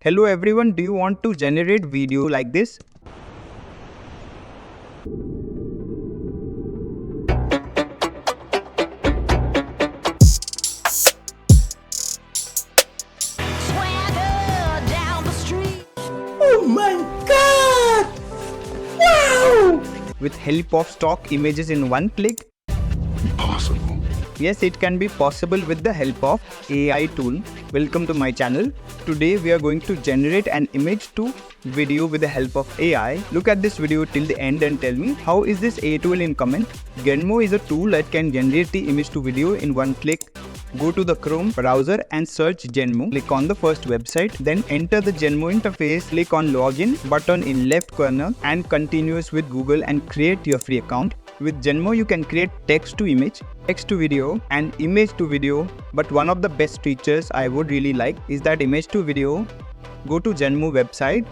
Hello everyone, do you want to generate video like this? Oh my god! Wow! With help of stock images in one click? Possible. Yes, it can be possible with the help of AI tool. Welcome to my channel. Today we are going to generate an image to video with the help of AI. Look at this video till the end and tell me how is this AI tool in comment. Genmo is a tool that can generate the image to video in one click. Go to the Chrome browser and search Genmo. Click on the first website, then enter the Genmo interface. Click on login button in left corner and continues with Google and create your free account. With Genmo, you can create text to image, text to video and image to video. But one of the best features I would really like is that image to video. Go to Genmo website,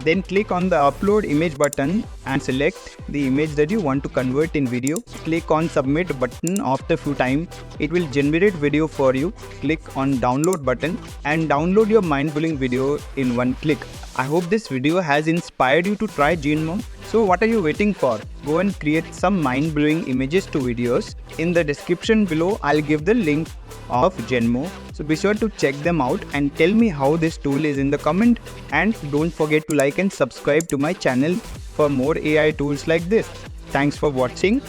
then click on the upload image button and select the image that you want to convert in video. Click on submit button. After few time, it will generate video for you. Click on download button and download your mind-blowing video in one click. I hope this video has inspired you to try Genmo. So what are you waiting for? Go and create some mind-blowing images to videos. In the description below, I'll give the link of Genmo. So be sure to check them out and tell me how this tool is in the comment. And don't forget to like and subscribe to my channel for more AI tools like this. Thanks for watching.